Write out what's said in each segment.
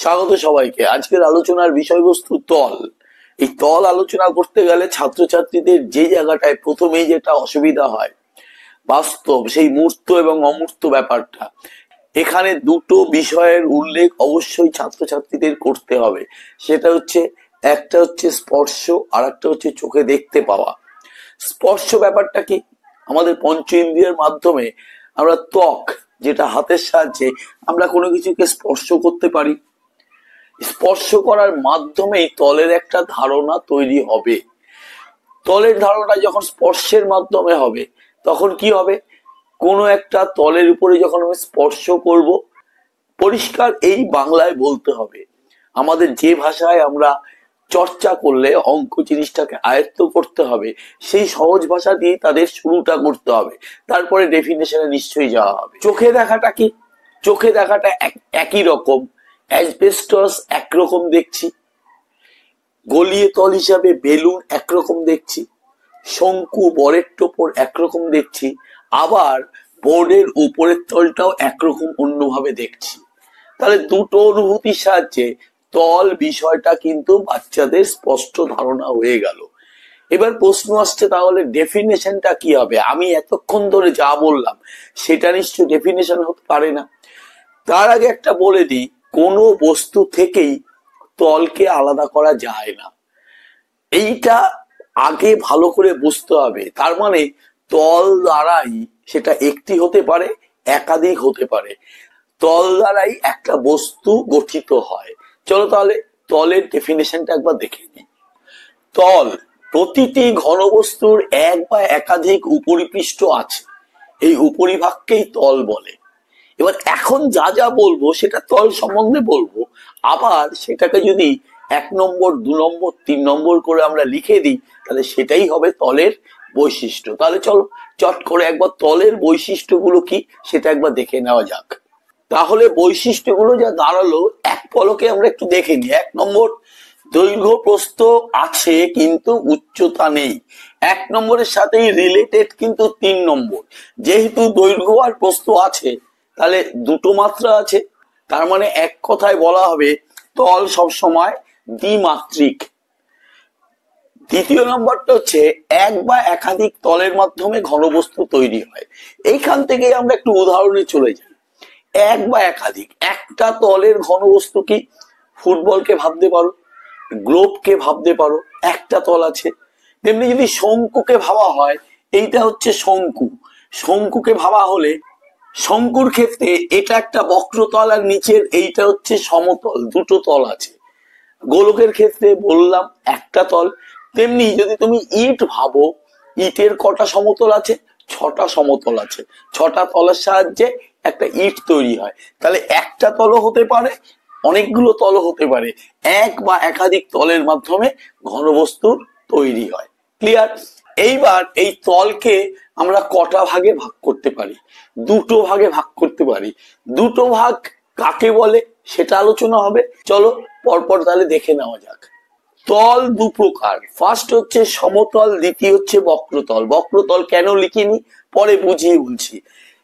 স্বাগত সবাইকে। আজকের আলোচনার বিষয়বস্তু তল। এই তল আলোচনা করতে গেলে ছাত্রছাত্রীদের যে জায়গাটায় প্রথমেই যেটা অসুবিধা হয়, বাস্তব সেই মূর্ত এবং অমূর্ত ব্যাপারটা, এখানে দুটো বিষয়ের উল্লেখ অবশ্যই ছাত্রছাত্রীদের করতে হবে। সেটা হচ্ছে, একটা হচ্ছে স্পর্শ, আর একটা হচ্ছে চোখে দেখতে পাওয়া। স্পর্শ ব্যাপারটা কি? আমাদের পঞ্চ ইন্দ্রিয়ের মাধ্যমে আমরা ত্বক, যেটা হাতের সাহায্যে আমরা কোনো কিছুকে স্পর্শ করতে পারি। স্পর্শ করার মাধ্যমেই তলের একটা ধারণা তৈরি হবে। তলের ধারণা যখন স্পর্শের মাধ্যমে হবে, তখন কি হবে? কোনো একটা তলের উপরে যখন আমি স্পর্শ করব, পরিষ্কার এই বাংলায় বলতে হবে। আমাদের যে ভাষায় আমরা চর্চা করলে অঙ্ক জিনিসটাকে আয়ত্ত করতে হবে, সেই সহজ ভাষা দিয়ে তাদের শুরুটা করতে হবে, তারপরে ডেফিনেশনে নিশ্চয়ই যাওয়া হবে। চোখে দেখাটা কি? চোখে দেখাটা একই রকম। অ্যাসবেস্টস একরকম দেখছি, গলিয়ে তল হিসাবে বেলুন একরকম দেখছি, শঙ্কু বরের টোপর একরকম দেখছি, আবার বোর্ডের উপরের তলটাও একরকম অন্যভাবে দেখছি। তাহলে দুটো অনুভূতির সাহায্যে তল বিষয়টা কিন্তু বাচ্চাদের স্পষ্ট ধারণা হয়ে গেল। এবার প্রশ্ন আসছে, তাহলে ডেফিনেশনটা কি হবে? আমি এতক্ষণ ধরে যা বললাম সেটা নিশ্চয় ডেফিনেশন হতে পারে না। তার আগে একটা বলে দিই, কোনো বস্তু থেকেই তলকে আলাদা করা যায় না, এইটা আগে ভালো করে বুঝতে হবে। তার মানে তল দ্বারাই, সেটা একটি হতে পারে, একাধিক হতে পারে, তল দ্বারাই একটা বস্তু গঠিত হয়। চলো তাহলে তলের ডেফিনেশনটা একবার দেখে নিই। তল, প্রতিটি ঘনবস্তুর এক বা একাধিক উপরিপৃষ্ঠ আছে, এই উপরিভাগকেই তল বলে। এবার এখন যা যা বলবো সেটা তল সম্বন্ধে বলবো, আবার সেটাকে যদি 1 নম্বর 2 নম্বর 3 নম্বর করে আমরা লিখে দিই, তাহলে সেটাই হবে তলের বৈশিষ্ট্য। তাহলে চলো চট করে একবার তলের বৈশিষ্ট্যগুলো কি সেটা একবার দেখে নেওয়া যাক। তাহলে বৈশিষ্ট্যগুলো যা দাঁড়ালো, এক পলকে আমরা একটু দেখে নিই। 1 নম্বর, দৈর্ঘ্য প্রস্থ আছে কিন্তু উচ্চতা নেই। 1 নম্বরের সাথেই রিলেটেড কিন্তু 3 নম্বর। যেহেতু দৈর্ঘ্য আর প্রস্থ আছে, তাহলে দুটো মাত্রা আছে, তার মানে এক কথায় বলা হবে তল সবসময় দ্বিমাত্রিক। দ্বিতীয় নম্বরটা হচ্ছে, এক বা একাধিক তলের মাধ্যমে ঘনবস্তু তৈরি হয়। এইখান থেকে আমরা একটু উদাহরণে চলে যাই। এক বা একাধিক, একটা তলের ঘনবস্তু কি? ফুটবলকে ভাবতে পারো, গ্লোবকে ভাবতে পারো, একটা তল আছে। তেমনি যদি শঙ্কুকে ভাবা হয়, এইটা হচ্ছে শঙ্কু। শঙ্কুকে ভাবা হলে, শঙ্কুর ক্ষেত্রে এটা একটা বক্রতল আর নিচের এইটা হচ্ছে সমতল, দুটো তল আছে। গোলকের ক্ষেত্রে বললাম একটা তল। তেমনি যদি তুমি ইট ভাবো, ইটের কটা সমতল আছে? 6টা সমতল আছে। 6টা তলের সাহায্যে একটা ইট তৈরি হয়। তাহলে একটা তলও হতে পারে, অনেকগুলো তলও হতে পারে। এক বা একাধিক তলের মাধ্যমে ঘনবস্তুর তৈরি হয়। ক্লিয়ার? এইবার এই তলকে আমরা কটা ভাগে ভাগ করতে পারি? দুটো ভাগে ভাগ করতে পারি। দুটো ভাগ কাকে বলে সেটা আলোচনা হবে। চলো পরপর তাহলে দেখে নেওয়া যাক। তল দু প্রকার, ফার্স্ট হচ্ছে সমতল, দ্বিতীয় হচ্ছে বক্রতল। বক্রতল কেন লিখিনি পরে বুঝিয়ে বলছি।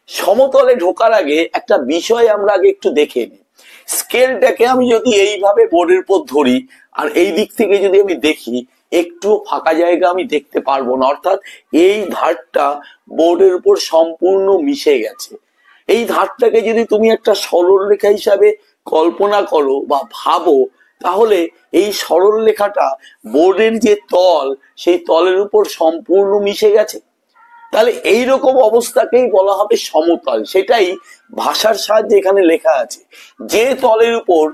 সমতলে ঢোকার আগে একটা বিষয় আমরা আগে একটু দেখে নিই। স্কেলটাকে আমি যদি এইভাবে বোর্ডের উপর ধরি, আর এই দিক থেকে যদি আমি দেখি, একটু ফাঁকা জায়গা আমি দেখতে পারবো না, অর্থাৎ এই ধারটা বোর্ডের উপর সম্পূর্ণ মিশে গেছে। এই ধারটাকে যদি তুমি একটা সরল রেখা হিসাবে কল্পনা করো বা ভাবো, তাহলে এই সরল রেখাটা বোর্ডের যে তল, সেই তলের উপর সম্পূর্ণ মিশে গেছে। তাহলে এইরকম অবস্থাকেই বলা হবে সমতল। সেটাই ভাষার সাহায্যে এখানে লেখা আছে। যে তলের উপর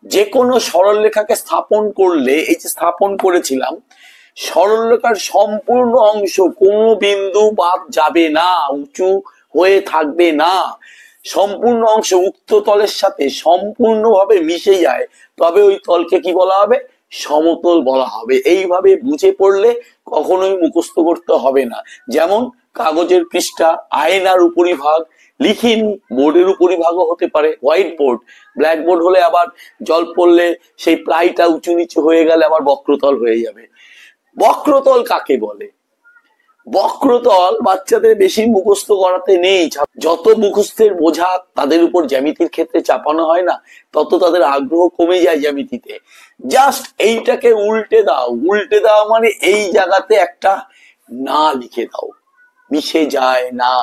যে কোনো সরল রেখাকে স্থাপন করলে, এই যে স্থাপন করেছিলাম, সরল রেখার সম্পূর্ণ অংশ কোনো বিন্দু বাদ যাবে না, উঁচু হয়ে থাকবে না, সম্পূর্ণ অংশ উক্ত তলের সাথে সম্পূর্ণভাবে মিশে যায়, তবে ওই তলকে কি বলা হবে? সমতল বলা হবে। এইভাবে বুঝে পড়লে কখনোই মুখস্থ করতে হবে না। যেমন কাগজের পৃষ্ঠা, আয়নার উপরিভাগ, লিখিন বোর্ডের উপরিভাগও হতে পারে, হোয়াইট বোর্ড, ব্ল্যাক বোর্ড হলে আবার জল পড়লে সেই প্লাইটা উঁচু নিচু হয়ে গেলে আবার বক্রতল হয়ে যাবে। বক্রতল কাকে বলে? বক্রতল বাচ্চাদের বেশি মুখস্থ করাতে নেই। যত মুখস্থের বোঝা তাদের উপর জ্যামিতির ক্ষেত্রে চাপানো হয় না, তত তাদের আগ্রহ কমে যায় জ্যামিতিতে। জাস্ট এইটাকে উল্টে দাও, উল্টে দাও মানে এই জায়গাতে একটা না লিখে দাও, মিশে যায় না,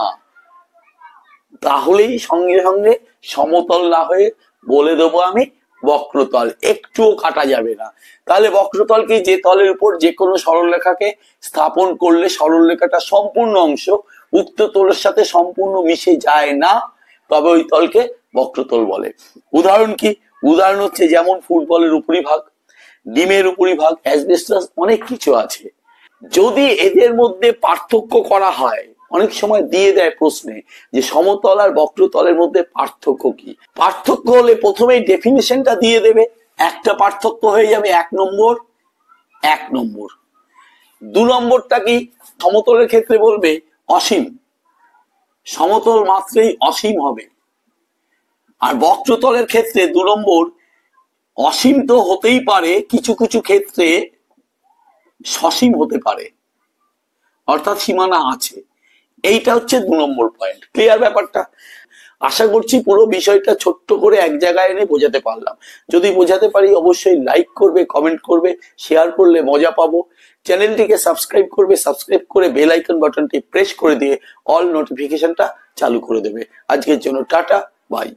তাহলেই সঙ্গে সঙ্গে সমতল না হয়ে বলে দেবো আমি বক্রতল, একটুও কাটা যাবে না। তাহলে বক্রতল কি? যে তলের উপর যে কোনো সরলরেখাকে স্থাপন করলে সরলরেখাটা সম্পূর্ণ অংশ উক্ত তলের সাথে সম্পূর্ণ মিশে যায় না, তবে ওই তলকে বক্রতল বলে। উদাহরণ কি? উদাহরণ হচ্ছে যেমন ফুটবলের উপরিভাগ, ডিমের উপরিভাগ, অ্যাসবেস্টস, অনেক কিছু আছে। যদি এদের মধ্যে পার্থক্য করা হয়, অনেক সময় দিয়ে দেয় প্রশ্নে যে সমতল আর বক্রতলের মধ্যে পার্থক্য কি, পার্থক্য হলে প্রথমেই ডেফিনিশনটা দিয়ে দেবে। একটা পার্থক্য হয়ে যাবে 1 নম্বর, 1 নম্বর। 2 নম্বরটা কি? সমতলের ক্ষেত্রে বলবে অসীম, সমতল মাত্রেই অসীম হবে। আর বক্রতলের ক্ষেত্রে 2 নম্বর, অসীম তো হতেই পারে, কিছু কিছু ক্ষেত্রে সসীম হতে পারে, অর্থাৎ সীমানা আছে। এইটা হচ্ছে 2 নম্বর পয়েন্ট। ক্লিয়ার ব্যাপারটা? আশা করছি পুরো বিষয়টা ছোট্ট করে এক জায়গায় এনে বোঝাতে পারলাম। যদি বোঝাতে পারি অবশ্যই লাইক করবে, কমেন্ট করবে, শেয়ার করলে মজা পাবো। চ্যানেলটিকে সাবস্ক্রাইব করবে, সাবস্ক্রাইব করে বেল আইকন বাটনটি প্রেস করে দিয়ে অল নোটিফিকেশনটা চালু করে দেবে। আজকের জন্য টাটা, বাই।